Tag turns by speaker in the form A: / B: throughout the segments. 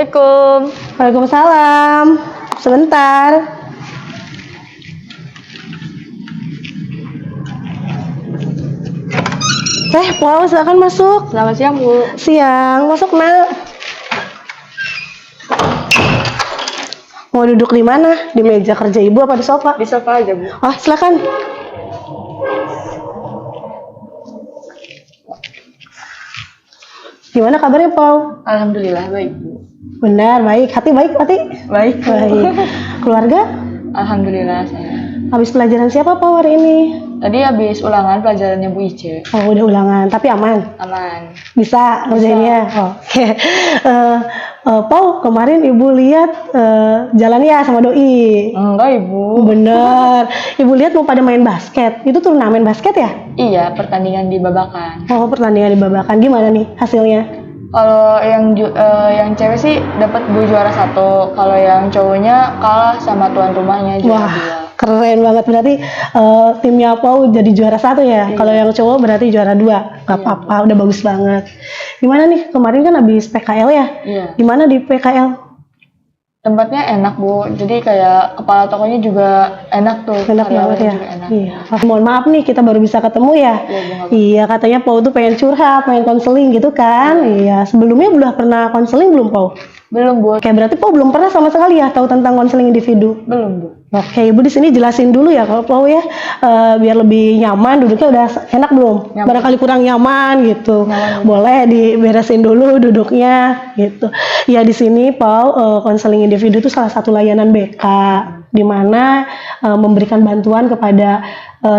A: Assalamualaikum.
B: Waalaikumsalam. Sebentar. Pau, silakan masuk.
A: Selamat siang, Bu.
B: Siang, masuk nak. Mau duduk di mana? Di meja kerja ibu apa di sofa?
A: Di sofa aja, Bu.
B: Oh, silakan. Gimana kabarnya, Pau?
A: Alhamdulillah baik, Bu.
B: Benar, baik. Hati baik, hati?
A: Baik.
B: Baik. Keluarga?
A: Alhamdulillah saya.
B: Habis pelajaran siapa, Pau, hari ini?
A: Tadi habis ulangan pelajarannya Bu Ice.
B: Oh, udah ulangan, tapi aman?
A: Aman.
B: Bisa ngerjainnya? Oke. Pau, kemarin ibu lihat jalan ya sama doi.
A: Enggak, Ibu.
B: Bener. Ibu lihat mau pada main basket. Itu turnamen basket ya?
A: Iya, pertandingan di Babakan.
B: Oh, pertandingan di Babakan. Gimana nih hasilnya?
A: Kalau yang cewek sih dapat Bu juara 1. Kalau yang cowoknya kalah sama tuan rumahnya juara 2.
B: Wah, keren banget. Berarti timnya Pau jadi juara 1 ya?
A: Iya.
B: Kalau yang cowok berarti juara 2. Gak apa-apa, udah bagus banget. Gimana nih? Kemarin kan habis PKL ya?
A: Iya.
B: Gimana di PKL?
A: Tempatnya enak, Bu. Jadi kayak kepala tokonya juga enak tuh.
B: Enak banget ya?
A: Juga enak.
B: Iya. Mohon maaf nih, kita baru bisa ketemu ya?
A: Iya, Bu.
B: Iya, katanya Pau tuh pengen curhat, pengen konseling gitu kan? Iya. Sebelumnya udah pernah konseling belum, Pau?
A: Belum, Bu.
B: Oke, berarti Pau belum pernah sama sekali ya tahu tentang konseling individu?
A: Belum, Bu.
B: Oke, Ibu di sini jelasin dulu ya kalau Pau ya, biar lebih nyaman, duduknya udah enak belum?
A: Nyaman.
B: Barangkali kurang nyaman gitu,
A: Nyaman.
B: boleh diberesin dulu duduknya gitu. Ya di sini Pau, konseling individu itu salah satu layanan BK di mana memberikan bantuan kepada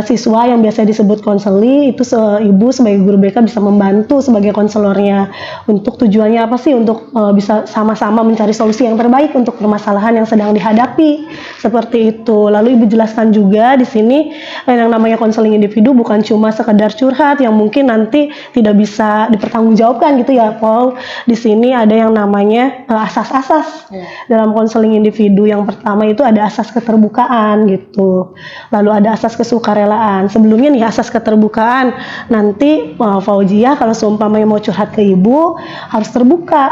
B: siswa yang biasa disebut konseli. Itu ibu sebagai guru BK bisa membantu sebagai konselornya. Untuk tujuannya apa sih? Untuk bisa sama-sama mencari solusi yang terbaik untuk permasalahan yang sedang dihadapi. Seperti itu. Lalu ibu jelaskan juga di sini yang namanya konseling individu bukan cuma sekedar curhat yang mungkin nanti tidak bisa dipertanggungjawabkan gitu ya, Paul. Di sini ada yang namanya asas-asas dalam konseling individu. Yang pertama itu ada asas keterbukaan gitu. Lalu ada asas kesukarelaan. Sebelumnya nih asas keterbukaan, nanti Fauziah kalau seumpamanya mau curhat ke ibu harus terbuka,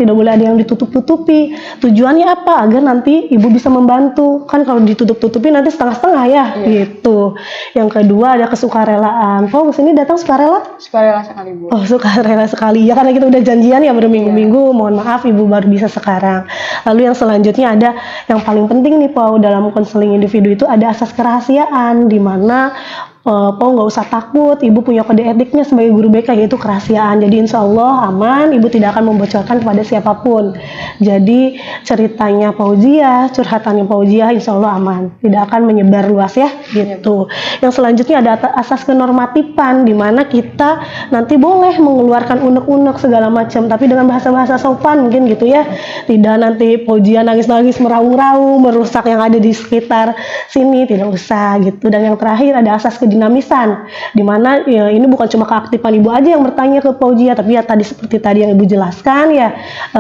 B: tidak boleh ada yang ditutup-tutupi. Tujuannya apa? Agar nanti ibu bisa membantu. Kan kalau ditutup-tutupi nanti setengah-setengah ya, gitu. Yang kedua ada kesukarelaan. Fau kesini datang sukarela?
A: Sukarela sekali, Bu.
B: Oh, sukarela sekali ya, karena kita udah janjian ya berminggu-minggu. Mohon maaf ibu baru bisa sekarang. Lalu yang selanjutnya ada yang paling penting nih Pau, dalam konseling individu itu ada asas kerahasiaan, di mana Pau nggak usah takut, ibu punya kode etiknya sebagai guru BK yaitu kerahasiaan. Jadi insya Allah aman, ibu tidak akan membocorkan kepada siapapun. Jadi ceritanya Fauziah, curhatannya Fauziah insya Allah aman, tidak akan menyebar luas ya gitu. Yang selanjutnya ada asas kenormatifan, di mana kita nanti boleh mengeluarkan unek-unek segala macam, tapi dengan bahasa-bahasa sopan mungkin gitu ya. Tidak nanti Fauziah nangis-nangis meraung-raung, merusak yang ada di sekitar sini, tidak usah gitu. Dan yang terakhir ada asas dinamisan, dimana ya, ini bukan cuma keaktifan ibu aja yang bertanya ke Fauziah, tapi ya tadi seperti tadi yang ibu jelaskan ya,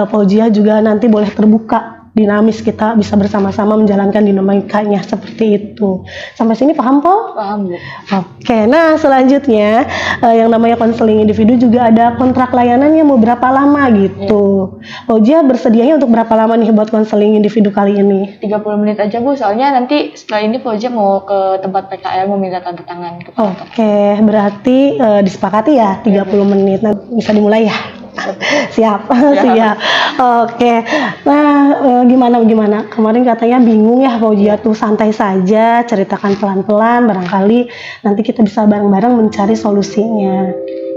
B: Fauziah juga nanti boleh terbuka, dinamis, kita bisa bersama-sama menjalankan dinamikanya seperti itu. Sampai sini paham, Pau?
A: Paham, Bu.
B: Oke, nah selanjutnya yang namanya konseling individu juga ada kontrak layanannya mau berapa lama gitu. Fauziah bersedianya untuk berapa lama nih buat konseling individu kali ini?
A: 30 menit aja, Bu. Soalnya nanti setelah ini Fauziah mau ke tempat PKL mau minta tanda tangan ke Pak.
B: Oke, berarti disepakati ya 30 menit. Nah, bisa dimulai ya? Siap. Siap. Oke. Nah, gimana? Kemarin katanya bingung ya Fauziah tuh, santai saja, ceritakan pelan-pelan, barangkali nanti kita bisa bareng-bareng mencari solusinya.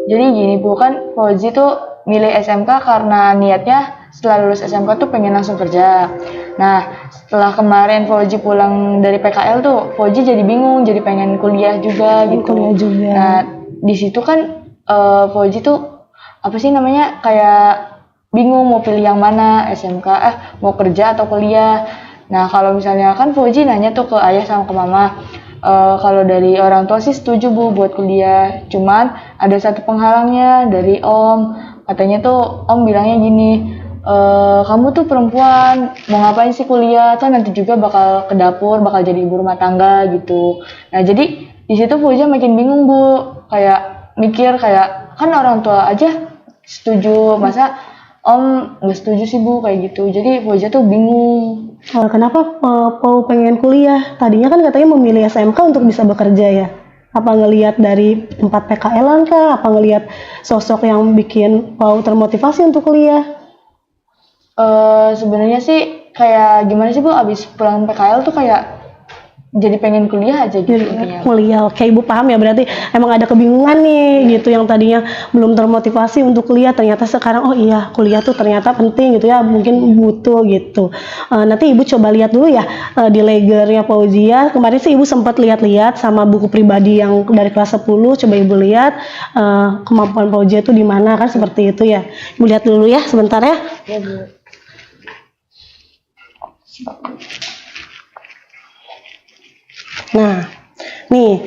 A: Jadi gini, Bu, kan Fauzi tuh milih SMK karena niatnya setelah lulus SMK tuh pengen langsung kerja. Nah, setelah kemarin Fauzi pulang dari PKL tuh, Fauzi jadi bingung, jadi pengen kuliah juga gitu.
B: Kuliah juga.
A: Nah, di situ kan Fauzi tuh apa sih namanya, kayak bingung mau pilih yang mana, SMK, mau kerja atau kuliah. Nah, kalau misalnya kan Fauzi nanya tuh ke ayah sama ke mama, kalau dari orang tua sih setuju, Bu, buat kuliah. Cuman ada satu penghalangnya dari Om. Katanya tuh Om bilangnya gini, kamu tuh perempuan, mau ngapain sih kuliah? Kan nanti juga bakal ke dapur, bakal jadi ibu rumah tangga gitu. Nah, jadi di situ Fauziah makin bingung, Bu. Kayak mikir kayak, kan orang tua aja setuju, masa Om nggak setuju sih Bu kayak gitu. Jadi Fauzia tuh bingung.
B: Kenapa Pau pengen kuliah? Tadinya kan katanya memilih SMK untuk bisa bekerja ya. Apa ngelihat dari tempat PKL kah? Apa ngelihat sosok yang bikin Pau termotivasi untuk kuliah?
A: Sebenarnya sih kayak gimana sih Bu, abis pulang PKL tuh kayak jadi pengen kuliah aja gitu intinya.
B: Kuliah, oke Ibu paham ya, berarti emang ada kebingungan nih gitu, yang tadinya belum termotivasi untuk kuliah, ternyata sekarang oh iya kuliah tuh ternyata penting gitu ya, mungkin butuh gitu. Nanti Ibu coba lihat dulu ya di legernya Fauzia. Kemarin sih Ibu sempat lihat-lihat sama buku pribadi yang dari kelas 10, coba Ibu lihat kemampuan Fauzia itu di mana kan, seperti itu ya. Ibu lihat dulu ya sebentar ya.
A: Ya Bu.
B: Nah, nih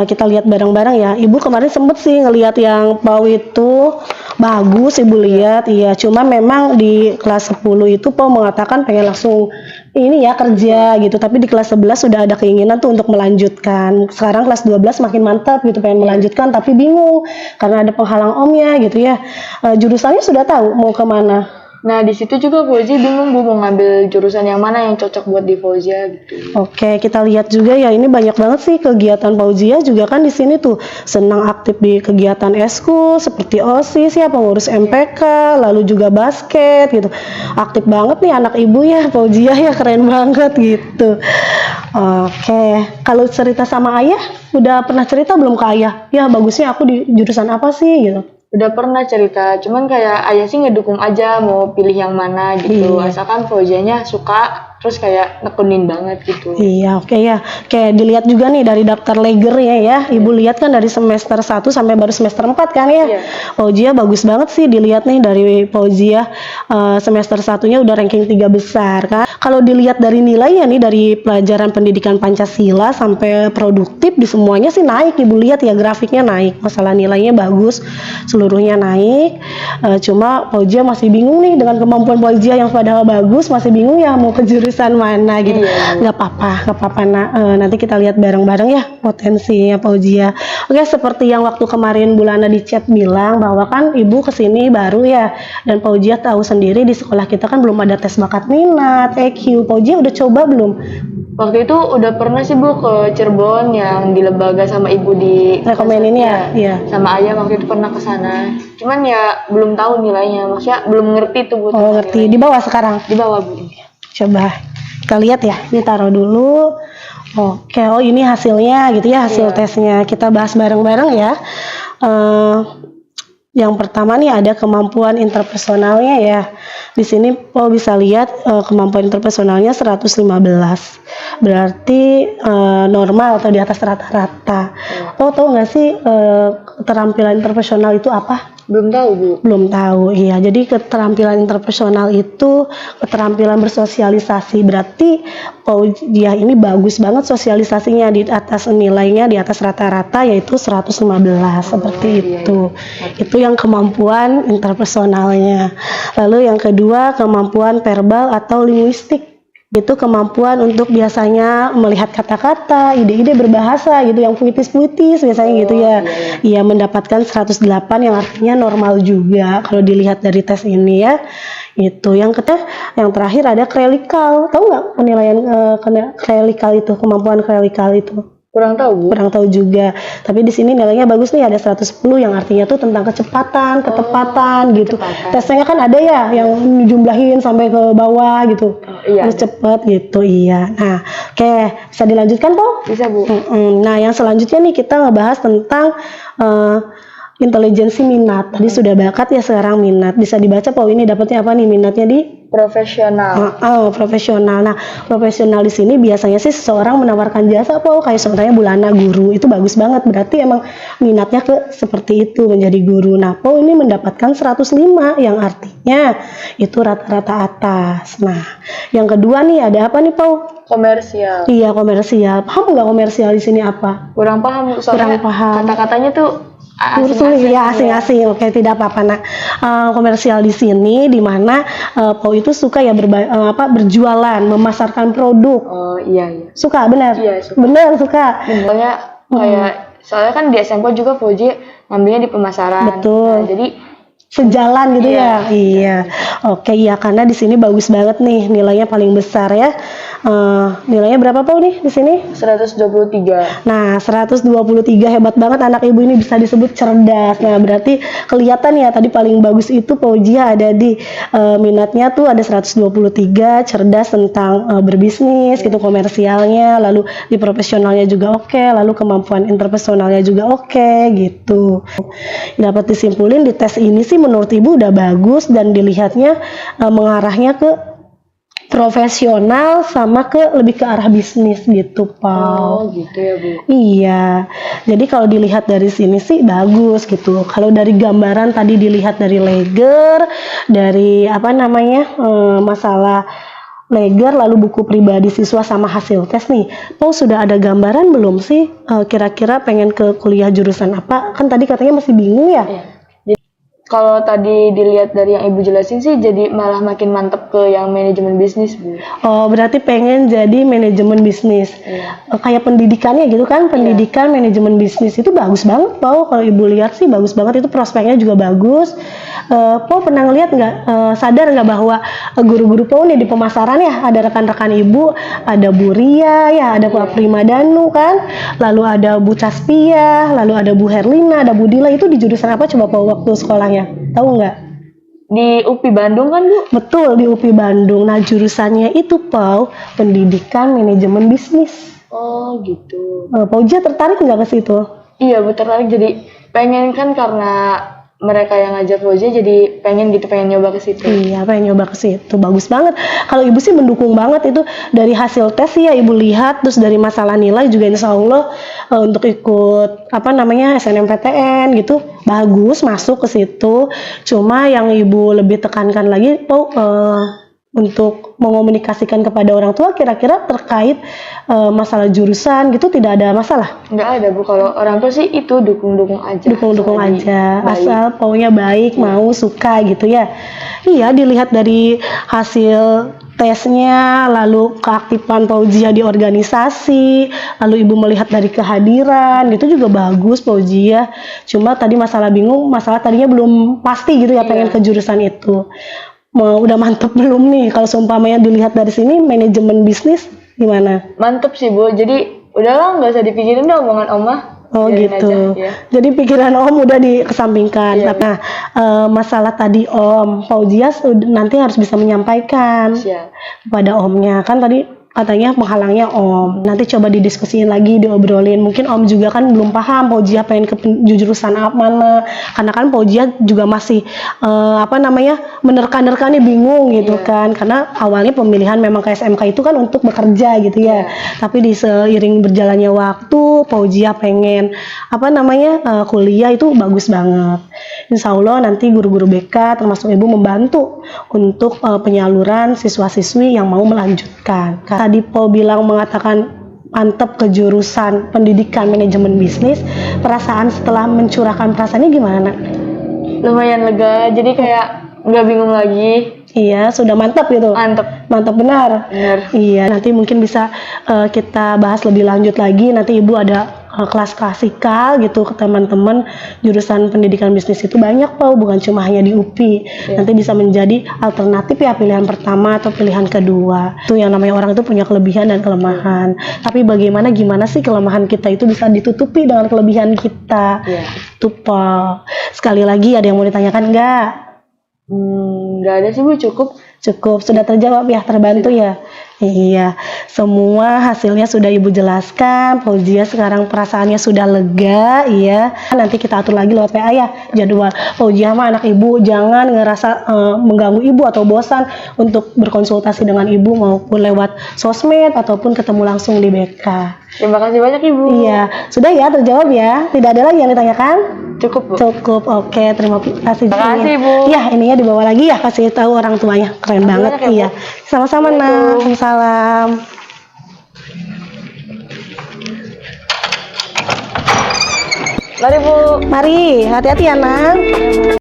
B: kita lihat bareng-bareng ya. Ibu kemarin sempet sih ngelihat yang Pau itu bagus, Ibu lihat. Iya, cuma memang di kelas 10 itu Pau mengatakan pengen langsung ini ya kerja gitu. Tapi di kelas 11 sudah ada keinginan tuh untuk melanjutkan. Sekarang kelas 12 makin mantap gitu, pengen melanjutkan tapi bingung karena ada penghalang omnya gitu ya. Jurusannya sudah tahu mau kemana?
A: Nah di situ juga Fauzia bingung Bu mau ngambil jurusan yang mana yang cocok buat di Fauzia gitu.
B: Oke, kita lihat juga ya, ini banyak banget sih kegiatan Fauzia juga kan di sini tuh, senang aktif di kegiatan eskul seperti OSIS ya, pengurus MPK, lalu juga basket gitu. Aktif banget nih anak ibu ya, Fauzia ya, keren banget gitu. Oke, kalau cerita sama ayah, udah pernah cerita belum ke ayah? Ya bagusnya aku di jurusan apa sih gitu?
A: Udah pernah cerita, cuman kayak ayah sih ngedukung aja mau pilih yang mana gitu.
B: Iya.
A: Asalkan Fauzianya suka, terus kayak nekunin banget gitu.
B: Iya, oke ya. Oke, dilihat juga nih dari daftar legernya ya. Ibu lihat kan dari semester 1 sampai baru semester 4 kan ya.
A: Iya.
B: Fauzia bagus banget sih dilihat nih dari Fauzia semester 1-nya udah ranking 3 besar kan. Kalau dilihat dari nilainya nih dari pelajaran pendidikan Pancasila sampai produktif di semuanya sih naik. Ibu lihat ya grafiknya naik. Masalah nilainya bagus, seluruhnya naik. Cuma Fauzia masih bingung nih dengan kemampuan Fauzia yang padahal bagus, masih bingung ya mau ke jurusan mana gitu.
A: Iya.
B: Nggak apa-apa. Nanti kita lihat bareng-bareng ya potensinya Fauzia. Oke, seperti yang waktu kemarin Bulana di chat bilang bahwa kan ibu kesini baru ya, dan Fauzia tahu sendiri di sekolah kita kan belum ada tes bakat minat, EQ. Fauzia udah coba belum?
A: Waktu itu udah pernah sih Bu ke Cirebon yang di Lembaga sama ibu di
B: Rekomenin ya? Iya.
A: Sama ayah waktu itu pernah ke sana. Cuman ya belum tahu nilainya, maksudnya belum ngerti tuh Bu.
B: Oh ngerti, di bawah sekarang?
A: Di bawah Bu.
B: Coba kita lihat ya, ini taruh dulu. Oke, oh ini hasilnya gitu ya, hasil
A: Iya.
B: tesnya. Kita bahas bareng-bareng ya. Yang pertama nih ada kemampuan interpersonalnya ya. Di sini bisa lihat kemampuan interpersonalnya 115. Berarti normal atau di atas rata-rata. Tahu nggak sih keterampilan interpersonal itu apa?
A: Belum tahu Bu.
B: Belum tahu, iya. Jadi keterampilan interpersonal itu keterampilan bersosialisasi. Berarti dia ini bagus banget sosialisasinya, di atas nilainya di atas rata-rata yaitu 115 seperti itu. Itu yang kemampuan interpersonalnya. Lalu yang kedua kemampuan verbal atau linguistik. Itu kemampuan untuk biasanya melihat kata-kata, ide-ide berbahasa gitu, yang puitis-puitis biasanya gitu ya. Iya, mendapatkan 108 yang artinya normal juga kalau dilihat dari tes ini ya. Itu yang terakhir ada klelikal. Tahu nggak penilaian klelikal itu, kemampuan klelikal itu?
A: Kurang tahu Bu.
B: Kurang tahu juga. Tapi di sini nilainya bagus nih, ada 110 yang artinya tuh tentang kecepatan, ketepatan gitu. Tesnya kan ada ya yang jumlahin sampai ke bawah gitu.
A: Iya.
B: Harus cepat gitu, iya. Nah, oke, bisa dilanjutkan Po?
A: Bisa Bu.
B: Nah, yang selanjutnya nih kita ngebahas tentang intelijensi minat. Tadi sudah bakat ya, sekarang minat. Bisa dibaca Po, ini dapatnya apa nih minatnya di?
A: Profesional.
B: Profesional. Nah, profesional di sini biasanya sih seseorang menawarkan jasa Po, kayak contohnya Bulana guru. Itu bagus banget. Berarti emang minatnya ke seperti itu, menjadi guru. Nah, Po ini mendapatkan 105 yang artinya itu rata-rata atas. Nah, yang kedua nih ada apa nih Po?
A: Komersial.
B: Iya, komersial. Paham nggak komersial di sini apa?
A: Kurang paham Bu, soalnya
B: Kurang paham.
A: kata-katanya tuh
B: Asing-asing ya, asing-asing. Oke, tidak apa-apa. Nah, komersial di sini di mana Pau itu suka ya berjualan, memasarkan produk.
A: Oh iya.
B: Suka, benar?
A: Iya, suka.
B: Benar, suka.
A: Soalnya kayak soalnya kan di SMK juga Fauzi ngambilnya di pemasaran.
B: Betul.
A: Nah, jadi
B: sejalan gitu
A: Iya.
B: ya. Iya. Oke, iya karena di sini bagus banget nih, nilainya paling besar ya. Nilainya berapa Pau nih di sini?
A: 123.
B: Nah, 123 hebat banget anak ibu ini bisa disebut cerdas. Nah, berarti kelihatan ya tadi paling bagus itu Fauzia ada di minatnya tuh ada 123, cerdas tentang berbisnis gitu, komersialnya, lalu di profesionalnya juga oke, lalu kemampuan interpersonalnya juga oke gitu. Dapat disimpulin di tes ini sih menurut ibu udah bagus dan dilihatnya mengarahnya ke profesional sama lebih ke arah bisnis gitu, Pau.
A: Oh gitu ya Bu.
B: Iya, jadi kalau dilihat dari sini sih bagus gitu. Kalau dari gambaran tadi dilihat dari leger, dari apa namanya masalah leger, lalu buku pribadi siswa sama hasil tes nih. Pau sudah ada gambaran belum sih kira-kira pengen ke kuliah jurusan apa? Kan tadi katanya masih bingung ya?
A: Iya. Jadi kalau tadi dilihat dari yang Ibu jelasin sih jadi malah makin mantep ke yang manajemen bisnis Bu.
B: Oh, berarti pengen jadi manajemen bisnis.
A: Iya.
B: Kayak pendidikannya gitu kan, pendidikan manajemen bisnis itu bagus banget, Pau. Kalau ibu lihat sih bagus banget, itu prospeknya juga bagus. Pau pernah ngeliat nggak, sadar nggak bahwa guru-guru Pau nih di pemasaran ya, ada rekan-rekan ibu, ada Bu Ria ya, ada Pak Primadanu kan, lalu ada Bu Caspia, lalu ada Bu Herlina, ada Bu Dila, itu di jurusan apa coba Pau waktu sekolahnya? Tahu nggak?
A: Di UPI Bandung kan Bu?
B: Betul, di UPI Bandung. Nah, jurusannya itu Pau, pendidikan manajemen bisnis.
A: Oh gitu.
B: Fauzia tertarik nggak ke situ?
A: Iya Bu, tertarik jadi pengen kan karena mereka yang ngajak Fauzia jadi pengen nyoba ke situ.
B: Iya, pengen nyoba ke situ. Bagus banget. Kalau ibu sih mendukung banget itu dari hasil tes sih ya ibu lihat, terus dari masalah nilai juga insya Allah untuk ikut apa namanya SNMPTN gitu bagus masuk ke situ. Cuma yang ibu lebih tekankan lagi tuh untuk mengomunikasikan kepada orang tua kira-kira terkait masalah jurusan gitu tidak ada masalah.
A: Nggak ada Bu, kalau orang tua sih itu dukung-dukung aja.
B: Dukung-dukung
A: Selagi
B: aja,
A: baik.
B: asal Paunya baik, mau, suka gitu ya. Iya, dilihat dari hasil tesnya, lalu keaktifan Fauzia di organisasi, lalu ibu melihat dari kehadiran, itu juga bagus Fauzia. Cuma tadi masalah bingung, masalah tadinya belum pasti gitu ya pengen ke jurusan itu. Mau udah mantep belum nih? Kalau seumpamanya dilihat dari sini manajemen bisnis gimana?
A: Mantep sih Bu, jadi udahlah nggak usah dipikirin deh omongan Omah.
B: Oh
A: Biarin
B: gitu.
A: aja, ya.
B: Jadi pikiran Om udah dikesampingkan.
A: Iya.
B: Nah, masalah tadi Om, Fauzia nanti harus bisa menyampaikan
A: Siap.
B: kepada Omnya. Kan tadi katanya penghalangnya Om. Nanti coba didiskusiin lagi, diobrolin. Mungkin Om juga kan belum paham Fauzia pengen ke jurusan apa mana. Karena kan Fauzia juga masih apa namanya menerka-nerka nih bingung gitu kan. Karena awalnya pemilihan memang ke SMK itu kan untuk bekerja gitu ya. Tapi di seiring berjalannya waktu, Fauzia pengen apa namanya kuliah itu bagus banget. Insya Allah nanti guru-guru BK termasuk ibu membantu untuk penyaluran siswa-siswi yang mau melanjutkan. Tadi Pau bilang mengatakan mantep ke jurusan pendidikan manajemen bisnis, perasaan setelah mencurahkan perasaannya gimana?
A: Lumayan lega, jadi kayak nggak bingung lagi.
B: Iya, sudah mantap gitu.
A: Mantep.
B: Mantap benar.
A: Bener.
B: Iya, nanti mungkin bisa kita bahas lebih lanjut lagi. Nanti Ibu ada kelas klasikal gitu ke teman-teman jurusan pendidikan bisnis itu banyak Pau, bukan cuma hanya di UPI. Nanti bisa menjadi alternatif ya pilihan pertama atau pilihan kedua. Itu yang namanya orang itu punya kelebihan dan kelemahan. Tapi gimana sih kelemahan kita itu bisa ditutupi dengan kelebihan kita.
A: Iya.
B: Itu Pau. Sekali lagi ada yang mau ditanyakan nggak?
A: Nggak ada sih Bu, cukup.
B: Cukup, sudah terjawab ya, terbantu ya. Iya, semua hasilnya sudah Ibu jelaskan. Fauzia sekarang perasaannya sudah lega, iya. Nanti kita atur lagi lewat PA ya jadwal. Fauzia mah anak Ibu, jangan ngerasa mengganggu Ibu atau bosan untuk berkonsultasi dengan Ibu maupun lewat sosmed ataupun ketemu langsung di BK.
A: Terima kasih banyak Ibu.
B: Iya, sudah ya terjawab ya. Tidak ada lagi yang ditanyakan?
A: Cukup Bu.
B: Cukup, oke. Terima kasih.
A: Terima kasih, Bu.
B: Iya, ininya dibawa lagi ya, kasih tahu orang tuanya. Keren banget,
A: banyak ya, Bu.
B: iya. Sama-sama, Nak. Salam.
A: Mari Bu.
B: Mari, hati-hati ya, Nak.
A: Ya, Bu.